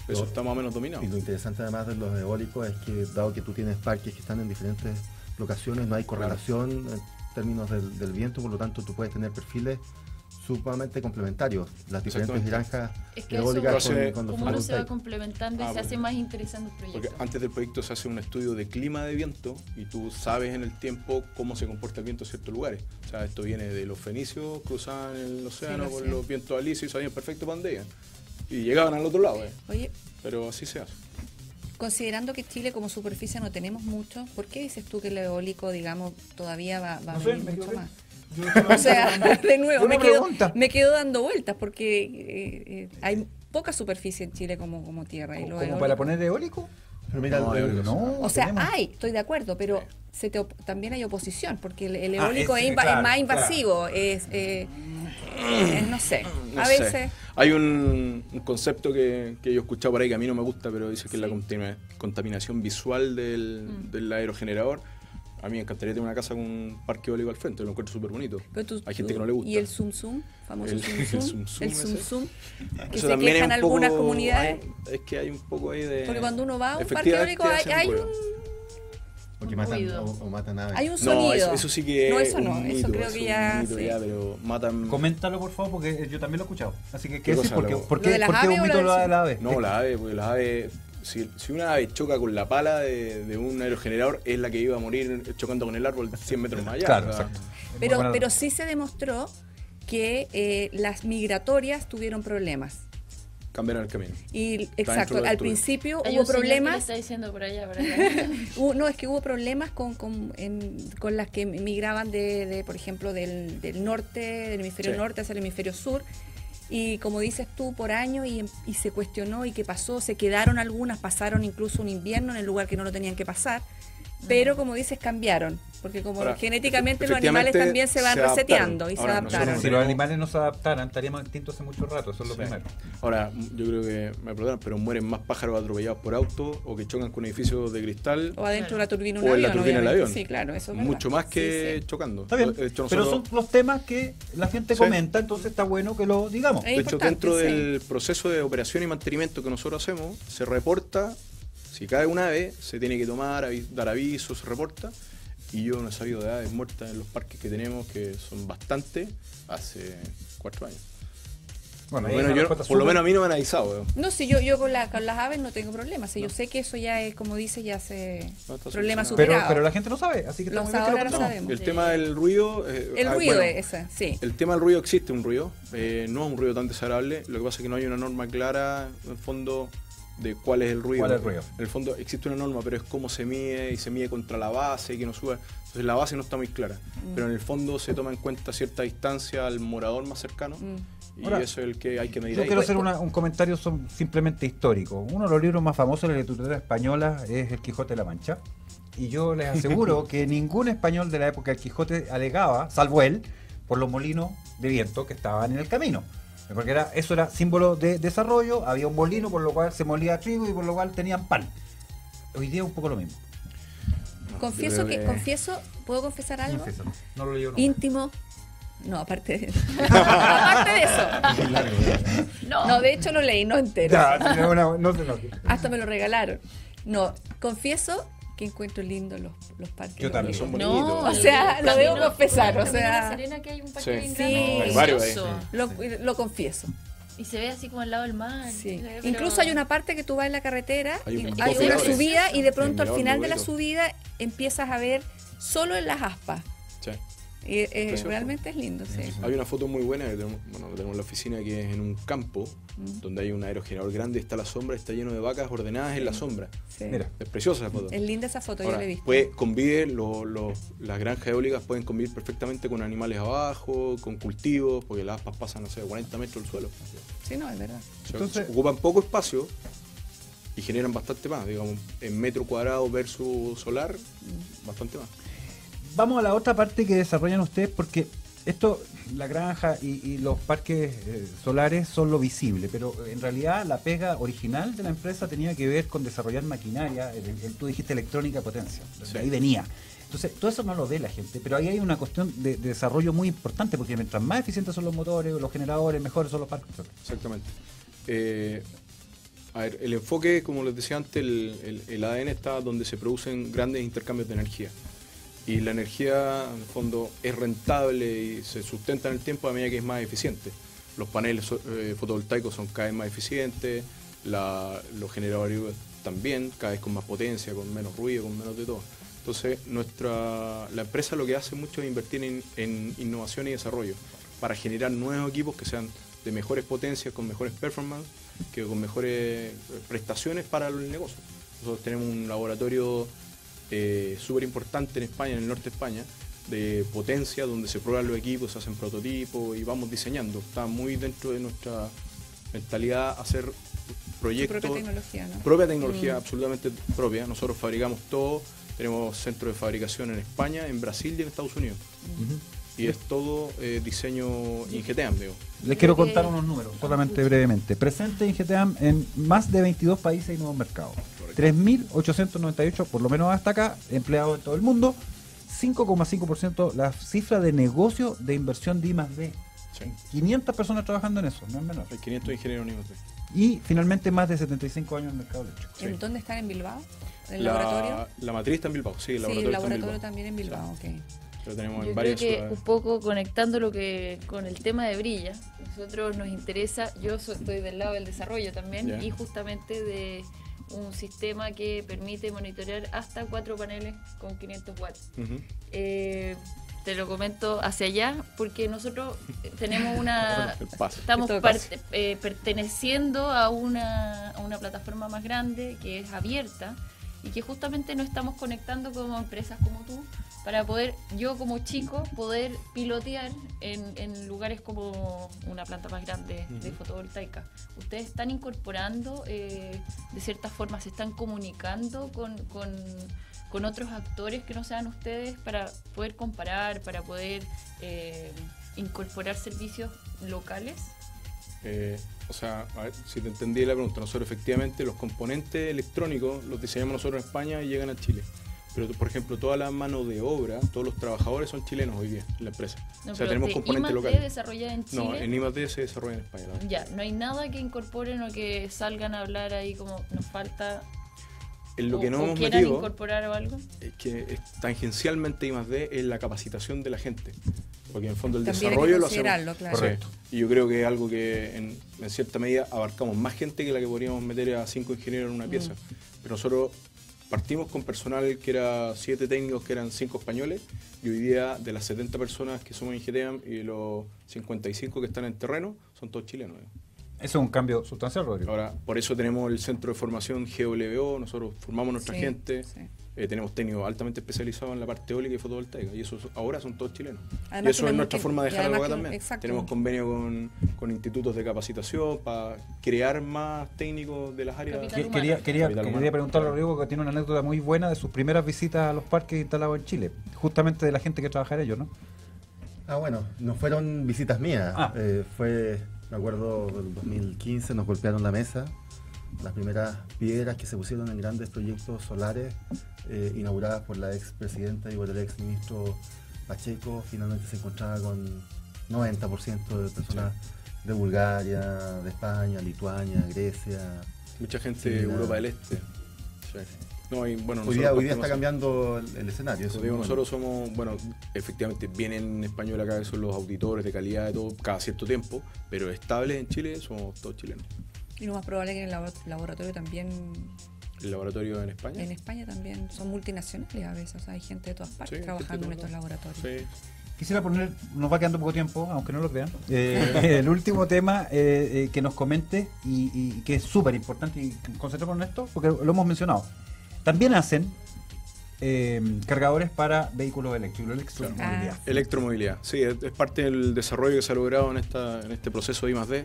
Eso está más o menos dominado. Y lo interesante además de los eólicos es que, dado que tú tienes parques que están en diferentes locaciones, no hay correlación en términos del viento, por lo tanto tú puedes tener perfiles sumamente complementarios, las diferentes granjas eólicas con los como uno se va complementando y se hace más interesante el proyecto. Porque antes del proyecto se hace un estudio de clima de viento y tú sabes en el tiempo cómo se comporta el viento en ciertos lugares. O sea, esto viene de los fenicios, cruzaban el océano con los vientos alisios y sabían perfecto para dónde iban. Y llegaban al otro lado. Oye, pero así se hace. Considerando que Chile como superficie no tenemos mucho, ¿por qué dices tú que el eólico, digamos, todavía va a venir mucho más? O sea, de nuevo, me quedo dando vueltas porque hay poca superficie en Chile como tierra. Y ¿Como para poner eólico? Pero mira, o sea, estoy de acuerdo, pero también hay oposición, porque el eólico es más invasivo, no sé, a veces... Hay un concepto que yo he escuchado por ahí que a mí no me gusta, pero dice que es la contaminación visual del aerogenerador. A mí me encantaría tener una casa con un parque eólico al frente, lo encuentro súper bonito. Hay gente que no le gusta. ¿Y el Zum Zum? Famoso Zum Zum. Que eso se quejan algunas poco, comunidades. Es que hay un poco ahí de... Porque cuando uno va a un parque eólico hay un... Porque matan o matan aves. Hay un sonido. No, eso sí que no, eso es no, un eso mito, creo que ya... Mito, ya, pero matan... Coméntalo, por favor, porque yo también lo he escuchado. Así que, ¿qué ¿Qué decir? cosa, ¿Por qué ¿Lo de las aves un o mito lo lo del de la ave? No, la ave, porque la ave... Si una ave choca con la pala de un aerogenerador, es la que iba a morir chocando con el árbol 100 metros más allá. Claro, exacto. Pero sí se demostró que las migratorias tuvieron problemas. Cambiaron el camino. Y exacto, al principio Hay hubo problemas. Está diciendo por allá, No, es que hubo problemas con las que migraban por ejemplo, del norte, del hemisferio norte hacia el hemisferio sur. Y como dices tú, por años y se cuestionó y qué pasó, se quedaron algunas, pasaron incluso un invierno en el lugar que no lo tenían que pasar, pero como dices, cambiaron, porque como ahora, genéticamente los animales también se van reseteando y se adaptaron. Si los animales no se adaptaran, estaríamos extintos hace mucho rato, eso es lo primero. Ahora, yo creo que me perdonan, pero mueren más pájaros atropellados por auto o que chocan con edificios de cristal. O adentro de la turbina de un avión. O en la turbina del avión. Sí, claro, eso es mucho más que chocando. Está bien, pero son los temas que la gente comenta, entonces está bueno que lo digamos. De hecho, dentro del proceso de operación y mantenimiento que nosotros hacemos, se reporta, si cae un ave, se tiene que tomar, dar aviso, se reporta. Y yo no he sabido de aves muertas en los parques que tenemos, que son bastantes, hace 4 años. Bueno, por lo menos a mí no me han avisado. No, si yo con las aves no tengo problemas. Si yo sé que eso ya es, como dices, ya se problema superado. Pero la gente no sabe, así que ahora lo sabemos. El tema del ruido... sí. El tema del ruido, existe un ruido. No es un ruido tan desagradable. Lo que pasa es que no hay una norma clara, en el fondo, de cuál es el ruido. En el fondo existe una norma, pero es cómo se mide, y se mide contra la base y que no suba. Entonces la base no está muy clara. Pero en el fondo se toma en cuenta cierta distancia al morador más cercano. Y ahora, eso es el que hay que medir. Yo quiero hacer un comentario simplemente histórico. Uno de los libros más famosos de la literatura española es El Quijote de la Mancha. Y yo les aseguro que ningún español de la época del Quijote alegaba, salvo él, por los molinos de viento que estaban en el camino. Porque eso era símbolo de desarrollo, había un molino por lo cual se molía trigo y por lo cual tenían pan. Hoy día es un poco lo mismo. Confieso, ¿puedo confesar algo? No lo leí nunca. Íntimo. No, aparte de eso. No, de hecho lo leí, no entero. Hasta me lo regalaron. No, confieso que encuentro lindos los parques. Yo también. Son bonitos. No, o sea, lo debo confesar. O sea, Serena, que hay un parque bien grande. Hay varios ahí. Lo confieso. Y se ve así como al lado del mar. Sí. Pero... Incluso hay una parte que tú vas en la carretera, hay una miradores. subida y de pronto al final de la subida empiezas a ver solo en las aspas. Sí. Realmente es lindo, sí. Hay una foto muy buena que tenemos en la oficina, que es en un campo donde hay un aerogenerador grande, está la sombra, está lleno de vacas ordenadas en la sombra. Sí. Mira, es preciosa la foto. Es linda esa foto. Ahora, yo la he visto. Las granjas eólicas pueden convivir perfectamente con animales abajo, con cultivos, porque las aspas pasan, no sé, 40 metros del suelo. Sí, no, es verdad. Entonces, ocupan poco espacio y generan bastante más, digamos, en metro cuadrado versus solar, bastante más. Vamos a la otra parte que desarrollan ustedes, porque Esto, la granja y los parques solares son lo visible, pero en realidad la pega original de la empresa tenía que ver con desarrollar maquinaria, tú dijiste electrónica de potencia, de ahí venía. Entonces, todo eso no lo ve la gente, pero ahí hay una cuestión de desarrollo muy importante, porque mientras más eficientes son los motores, los generadores, mejores son los parques. Exactamente. A ver, el enfoque, como les decía antes, el ADN está donde se producen grandes intercambios de energía. Y la energía, en el fondo, es rentable y se sustenta en el tiempo a medida que es más eficiente. Los paneles fotovoltaicos son cada vez más eficientes, los generadores también, cada vez con más potencia, con menos ruido, con menos de todo. Entonces, la empresa lo que hace mucho es invertir en innovación y desarrollo para generar nuevos equipos que sean de mejores potencias, con mejores performance, que con mejores prestaciones para el negocio. Nosotros tenemos un laboratorio súper importante en España, en el norte de España, de potencia, donde se prueban los equipos, se hacen prototipos y vamos diseñando. Está muy dentro de nuestra mentalidad hacer proyectos. Propia tecnología, ¿no? Propia tecnología, absolutamente propia. Nosotros fabricamos todo, tenemos centros de fabricación en España, en Brasil y en Estados Unidos. Y es todo diseño Ingeteam, digo. Les quiero contar unos números, solamente brevemente. Presente Ingeteam en más de 22 países y nuevos mercados. 3.898, por lo menos hasta acá, empleados en todo el mundo. 5,5% la cifra de negocio de inversión de I+D. Sí. 500 personas trabajando en eso, no es menor. Hay 500 ingenieros en I+D. Y finalmente más de 75 años en el mercado eléctrico. Sí. ¿En dónde están? ¿En Bilbao? ¿En el laboratorio? La matriz está en Bilbao, sí, el laboratorio, el laboratorio está en Bilbao. También en Bilbao, Sí. ok. Lo tenemos Yo en varias creo que ciudades. un poco conectando con el tema de Brilla, nosotros nos interesa, estoy del lado del desarrollo también, Ya. y justamente de un sistema que permite monitorear hasta 4 paneles con 500 watts. Ujú. Te lo comento hacia allá porque nosotros tenemos una... El paso. Estamos En todo caso. perteneciendo a una plataforma más grande que es abierta y que justamente nos estamos conectando como empresas como tú para poder, yo como chico, poder pilotear en lugares como una planta más grande de fotovoltaica. Ustedes están incorporando, de cierta forma, se están comunicando con otros actores que no sean ustedes para poder comparar, para poder incorporar servicios locales. O sea, a ver, si te entendí la pregunta, nosotros efectivamente los componentes electrónicos los diseñamos nosotros en España y llegan a Chile. Pero, por ejemplo, toda la mano de obra, todos los trabajadores son chilenos hoy día en la empresa. No, o sea, pero tenemos de componentes I+D locales. desarrollada en Chile. No, en I+D se desarrolla en España. La verdad. Ya, no hay nada que incorporen o que salgan a hablar ahí como nos falta. En lo que no o hemos quieran metido incorporar o algo. es que tangencialmente I+D es la capacitación de la gente. Porque en el fondo el También hay que desarrollo lo hacemos. considerarlo, claro. Correcto. Y yo creo que es algo que en cierta medida abarcamos más gente que la que podríamos meter a 5 ingenieros en una pieza. Pero nosotros partimos con personal que era 7 técnicos, que eran 5 españoles, y hoy día de las 70 personas que somos en Ingeteam y los 55 que están en terreno, son todos chilenos. Eso es un cambio sustancial, Rodrigo. Ahora, por eso tenemos el centro de formación GWO, nosotros formamos nuestra Sí, gente, sí. tenemos técnicos altamente especializados en la parte eólica y fotovoltaica, y eso ahora son todos chilenos. Además y eso que es no- nuestra forma de y dejar algo acá además que- también. exacto. Tenemos convenio con institutos de capacitación para crear más técnicos de las áreas. Capital humano. Quería Capital humano. preguntarle a Rodrigo, que tiene una anécdota muy buena de sus primeras visitas a los parques instalados en Chile, justamente de la gente que trabaja en ellos, ¿no? Ah, bueno, no fueron visitas mías. Ah. Me acuerdo, en 2015 nos golpearon la mesa. Las primeras piedras que se pusieron en grandes proyectos solares inauguradas por la expresidenta y por el ex ministro Pacheco, finalmente se encontraba con 90% de personas de Bulgaria, de España, Lituania, Grecia. Mucha gente Sí, de la- Europa del Este. Sí. No, y, bueno, Hoy día nosotros está partimos- cambiando el escenario. eso Como digo, es muy nosotros somos, bueno, efectivamente vienen en español acá, que son los auditores de calidad de todo, cada cierto tiempo, pero estables en Chile somos todos chilenos. Y lo más probable es que en el laboratorio también, El laboratorio en España. en España también son multinacionales a veces, o sea, hay gente de todas partes Sí, trabajando en gente estos de laboratorios. Sí. Quisiera poner, nos va quedando poco tiempo, aunque no lo crean, el último tema que nos comente y que es súper importante, y concentremos en esto, porque lo hemos mencionado. También hacen cargadores para vehículos eléctricos, electromovilidad. Electromovilidad, sí, es parte del desarrollo que se ha logrado en este proceso de I+D.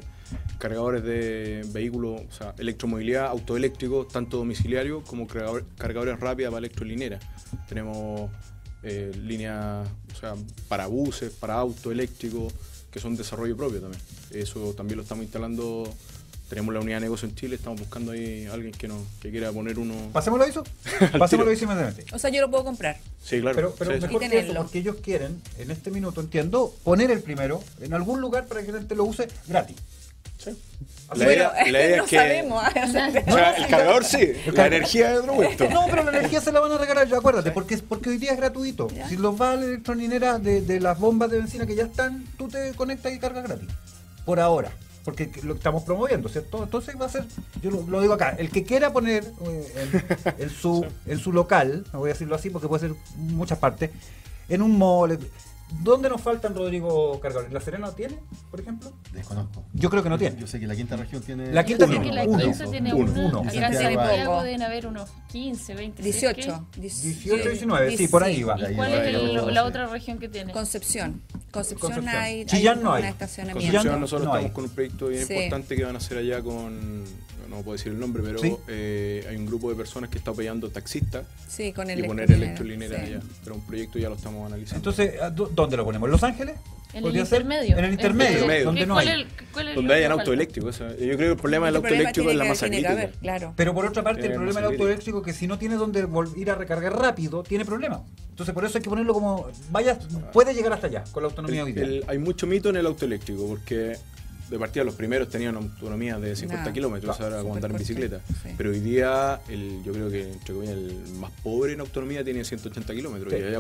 Cargadores de vehículos, o sea, electromovilidad, autoeléctricos, tanto domiciliario como cargadores rápidas para electrolineras. Tenemos líneas, o sea, para buses, para autos eléctricos, que son desarrollo propio también. Eso también lo estamos instalando. Tenemos la unidad de negocio en Chile, estamos buscando ahí a alguien que quiera poner uno. ¿Pasémoslo a eso? Pasémoslo a eso inmediatamente. O sea, yo lo puedo comprar. Sí, claro. Pero sí, mejor que eso, porque ellos quieren, en este minuto, entiendo, poner el primero en algún lugar para que la gente lo use gratis. Sí. Así La idea no es que... sabemos. O sea, el cargador sí, la energía es otro cuento. No, pero la energía se la van a regalar, acuérdate, porque hoy día es gratuito. ¿Ya? Si los va a la electrolinera de las bombas de benzina que ya están, tú te conectas y cargas gratis. Por ahora. Porque lo estamos promoviendo, ¿cierto? Entonces va a ser, yo lo digo acá, el que quiera poner en su local, no voy a decirlo así porque puede ser muchas partes, en un mall. ¿Dónde nos faltan, Rodrigo, cargadores? ¿La Serena tiene, por ejemplo? Desconozco. Yo creo que no tiene. Yo sé que la quinta región tiene... La quinta tiene tiene uno. Tiene uno. Acá en Santiago deben haber unos 15, 20. 18. 18, 19, sí, por ahí va. ¿Y cuál es la otra región que tiene? Concepción hay Chillán no hay. una estacionamiento. Concepción nosotros no estamos hay. con un proyecto bien importante que van a hacer allá con... No puedo decir el nombre, pero ¿sí? Hay un grupo de personas que está apoyando taxistas y poner electrolinera allá. Pero un proyecto ya lo estamos analizando. Entonces, ¿dónde lo ponemos? ¿En Los Ángeles? En el intermedio. En el intermedio, donde no hay. Donde hayan auto eléctrico. Yo creo que el problema del auto eléctrico es la masa crítica. Claro. Pero por otra parte, el problema del auto eléctrico es que si no tiene donde ir a recargar rápido, tiene problema. Entonces por eso hay que ponerlo como, puede llegar hasta allá con la autonomía hoy día. Hay mucho mito en el auto eléctrico, porque de partida los primeros tenían autonomía de 50 kilómetros, ahora como andar en bicicleta. Sí. Pero hoy día, yo creo que entre comillas, el más pobre en autonomía tiene 180 kilómetros. Sí, y hay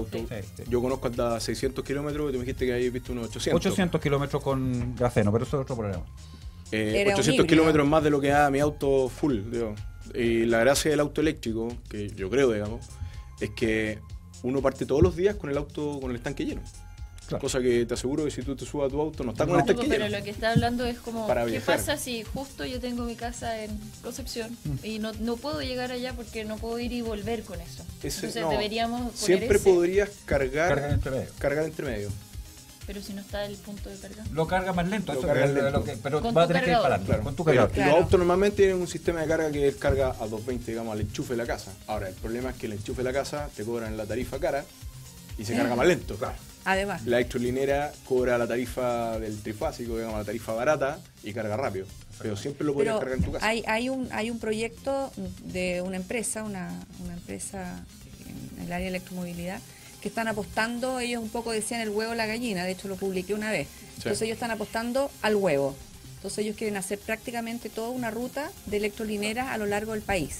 sí. Yo conozco hasta 600 kilómetros, y tú me dijiste que hay visto unos 800. 800 kilómetros con grafeno, pero eso es otro problema. 800 kilómetros más de lo que da mi auto full, digo. Y la gracia del auto eléctrico, que yo creo, digamos, es que uno parte todos los días con el auto, con el estanque lleno. Claro. Cosa que te aseguro que si tú te subas a tu auto no está con el estanque lleno. Pero lo que está hablando es como, ¿qué pasa si justo yo tengo mi casa en Concepción y no puedo llegar allá porque no puedo ir y volver con eso? Entonces deberíamos poner siempre podrías cargar entre medio. Pero si no está el punto de carga. Lo carga más lento, pero va a tener que ir parando. Claro. Con tu cargador. Los autos normalmente tienen un sistema de carga que carga a 220, digamos, al enchufe de la casa. Ahora, el problema es que el enchufe de la casa te cobran la tarifa cara y se carga más lento. Claro. Además. La electrolinera cobra la tarifa del trifásico, digamos, la tarifa barata y carga rápido. Pero siempre lo podrías cargar en tu casa. Hay un proyecto de una empresa en el área de electromovilidad, que están apostando, ellos un poco decían el huevo o la gallina, de hecho lo publiqué una vez. Sí. Entonces ellos están apostando al huevo. Entonces ellos quieren hacer prácticamente toda una ruta de electrolineras a lo largo del país.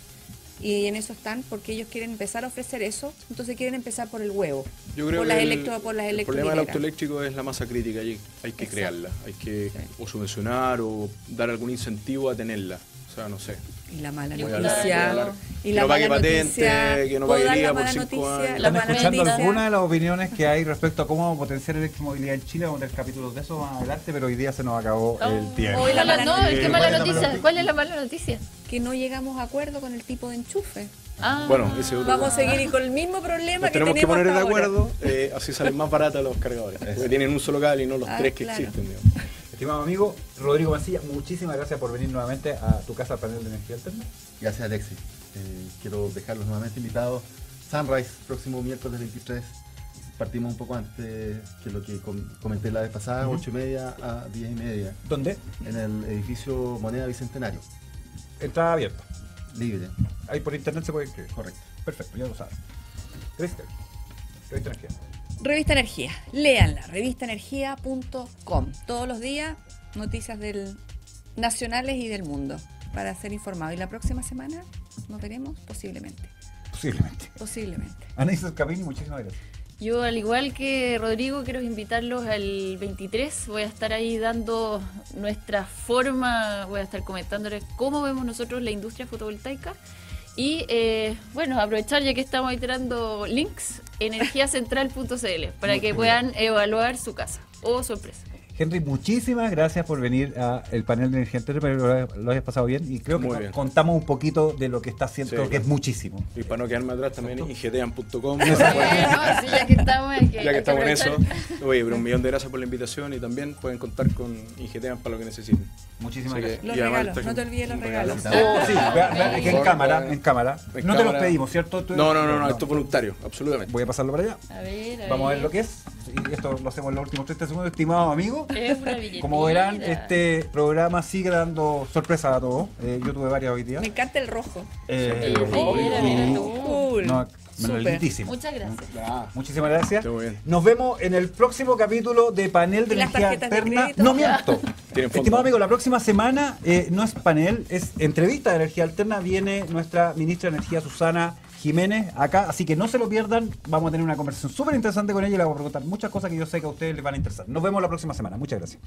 Y en eso están porque ellos quieren empezar a ofrecer eso, entonces quieren empezar por el huevo. Yo creo por que el problema del auto eléctrico es la masa crítica, y hay que crearla, hay que o subvencionar o dar algún incentivo a tenerla. O sea, no sé. Y la mala noticia. Y la mala noticia. Que no pague liga por 5 años. ¿Están escuchando algunas de las opiniones que hay respecto a cómo potenciar la electromovilidad en Chile? Vamos a tener capítulos de eso más adelante, pero hoy día se nos acabó el tiempo. ¿Qué mala noticia? ¿Cuál es la mala noticia? Que no llegamos a acuerdo con el tipo de enchufe. Bueno, ese otro vamos a seguir con el mismo problema que tenemos que poner de acuerdo, ahora. Así salen más baratos los cargadores, porque tienen un solo cable y no los tres que existen. Digamos. Estimado amigo Rodrigo Mancilla, muchísimas gracias por venir nuevamente a tu casa panel de energía alterna. Gracias, Alexis. Quiero dejarlos nuevamente invitados. Sunrise, próximo miércoles 23. Partimos un poco antes que lo que comenté la vez pasada, 8:30 a 10:30. ¿Dónde? En el edificio Moneda Bicentenario. Entrada abierta. Libre. Ahí por internet se puede inscribir. Correcto. Perfecto, ya lo sabes. Revista Energía. Revista Energía. Léanla, revistaenergia.com. Todos los días noticias nacionales y del mundo para ser informado. Y la próxima semana nos veremos posiblemente. Posiblemente. Anaís Escapini, muchísimas gracias. Yo, al igual que Rodrigo, quiero invitarlos al 23. Voy a estar ahí dando nuestra forma, voy a estar comentándoles cómo vemos nosotros la industria fotovoltaica. Y aprovechar, ya que estamos iterando links, energiacentral.cl para que puedan evaluar su casa o su empresa. Henry, muchísimas gracias por venir al panel de energía alterna, pero lo hayas pasado bien y creo que contamos un poquito de lo que está haciendo, que es muchísimo. Y para no quedarme atrás también, ingetean.com. Ya que estamos en eso. Oye, pero un millón de gracias por la invitación y también pueden contar con Ingetean para lo que necesiten. Muchísimas gracias. Los regalos, no te olvides los regalos. Sí, que en cámara. No te los pedimos, ¿cierto? No, esto es voluntario, absolutamente. Voy a pasarlo para allá. Vamos a ver lo que es. Y esto lo hacemos en los últimos 30 segundos, estimados amigos. Como verán, este programa sigue dando sorpresas a todos. Yo tuve varias hoy día. Me encanta el rojo. Cool. Muchas gracias. Muchísimas gracias. Nos vemos en el próximo capítulo de Panel de Energía Alterna. No miento. Estimado amigo, la próxima semana no es panel, es entrevista de Energía Alterna. Viene nuestra ministra de Energía, Susana Jiménez, acá, así que no se lo pierdan. Vamos a tener una conversación súper interesante con ella y le vamos a preguntar muchas cosas que yo sé que a ustedes les van a interesar. Nos vemos la próxima semana. Muchas gracias.